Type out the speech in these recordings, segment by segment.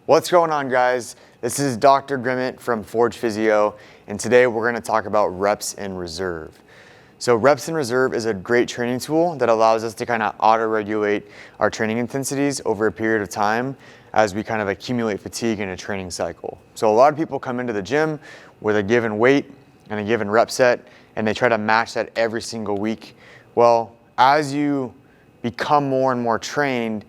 What's going on, guys? This is Dr. Grimmett from Forge Physio, and today we're going to talk about reps in reserve. So reps in reserve is a great training tool that allows us to kind of auto-regulate our training intensities over a period of time as we kind of accumulate fatigue in a training cycle. So a lot of people come into the gym with a given weight and a given rep set, and they try to match that every single week. Well, as you become more and more trained,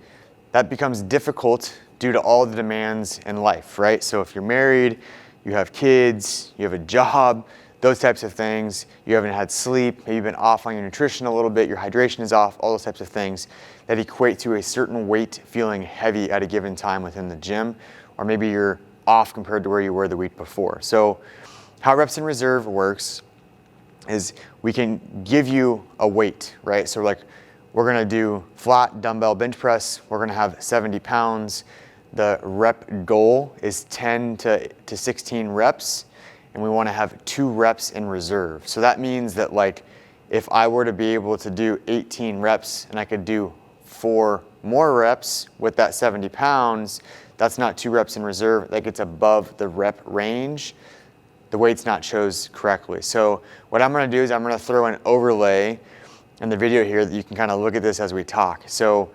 that becomes difficult due to all the demands in life, right? So if you're married, you have kids, you have a job, those types of things, you haven't had sleep, maybe you've been off on your nutrition a little bit, your hydration is off, all those types of things that equate to a certain weight feeling heavy at a given time within the gym, or maybe you're off compared to where you were the week before. So how reps in reserve works is we can give you a weight, right? So like we're gonna do flat dumbbell bench press, we're gonna have 70 pounds. The rep goal is 10 to 16 reps, and we wanna have 2 reps in reserve. So that means that like, if I were to be able to do 18 reps and I could do 4 more reps with that 70 pounds, that's not 2 reps in reserve, that gets above the rep range. The weight's not chose correctly. So what I'm gonna do is I'm gonna throw an overlay in the video here that you can kind of look at this as we talk. So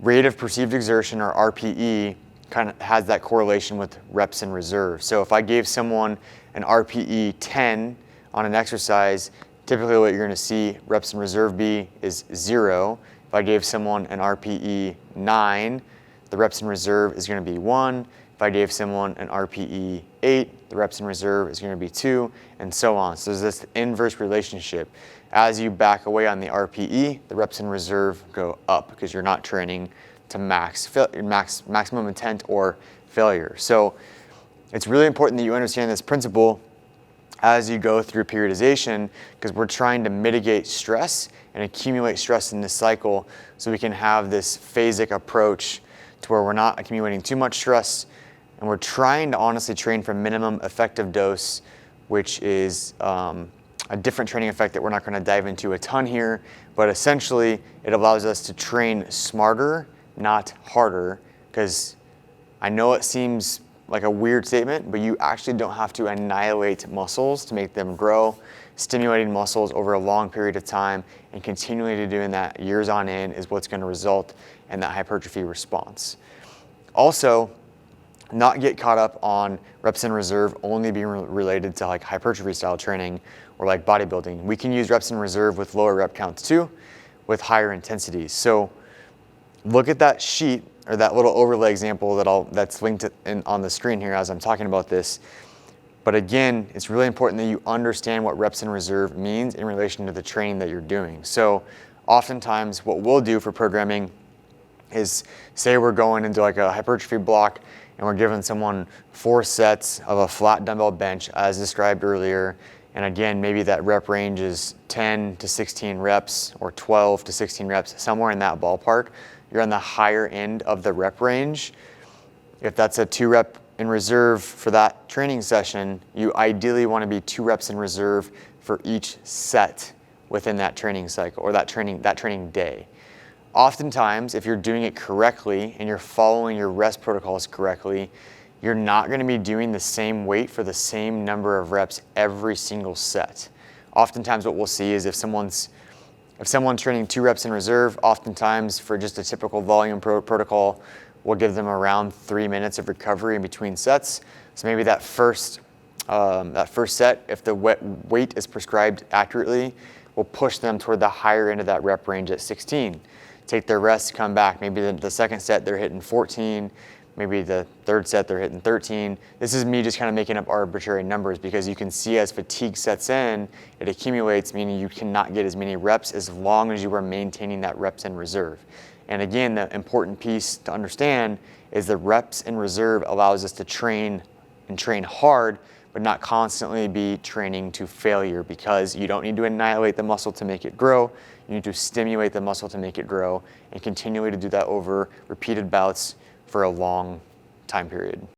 rate of perceived exertion, or RPE, kind of has that correlation with reps in reserve. So if I gave someone an RPE 10 on an exercise, typically what you're gonna see reps in reserve be is 0. If I gave someone an RPE 9, the reps in reserve is gonna be 1. If I gave someone an RPE 8, the reps in reserve is gonna be 2, and so on. So there's this inverse relationship. As you back away on the RPE, the reps in reserve go up because you're not training to maximum intent or failure. So it's really important that you understand this principle as you go through periodization, because we're trying to mitigate stress and accumulate stress in this cycle so we can have this phasic approach to where we're not accumulating too much stress, and we're trying to honestly train for minimum effective dose, which is a different training effect that we're not going to dive into a ton here, but essentially it allows us to train smarter, not harder, because I know it seems like a weird statement, but you actually don't have to annihilate muscles to make them grow. Stimulating muscles over a long period of time and continually doing that years on end is what's going to result in that hypertrophy response. Also, not get caught up on reps in reserve only being related to like hypertrophy style training or like bodybuilding. We can use reps in reserve with lower rep counts too, with higher intensities. So look at that sheet or that little overlay example that's linked on the screen here as I'm talking about this. But again, it's really important that you understand what reps in reserve means in relation to the training that you're doing. So oftentimes what we'll do for programming is, say we're going into like a hypertrophy block and we're giving someone 4 sets of a flat dumbbell bench as described earlier. And again, maybe that rep range is 10 to 16 reps or 12 to 16 reps, somewhere in that ballpark. You're on the higher end of the rep range. If that's a 2 rep in reserve for that training session, you ideally want to be 2 reps in reserve for each set within that training cycle or that training day. Oftentimes, if you're doing it correctly and you're following your rest protocols correctly, you're not going to be doing the same weight for the same number of reps every single set. Oftentimes what we'll see is if someone's training 2 reps in reserve, oftentimes for just a typical volume protocol, we'll give them around 3 minutes of recovery in between sets. So maybe that first set, if the weight is prescribed accurately, we'll push them toward the higher end of that rep range at 16. Take their rest, come back. Maybe the second set they're hitting 14, maybe the third set they're hitting 13. This is me just kind of making up arbitrary numbers because you can see as fatigue sets in, it accumulates, meaning you cannot get as many reps as long as you are maintaining that reps in reserve. And again, the important piece to understand is the reps in reserve allows us to train hard, but not constantly be training to failure, because you don't need to annihilate the muscle to make it grow. You need to stimulate the muscle to make it grow and continually to do that over repeated bouts for a long time period.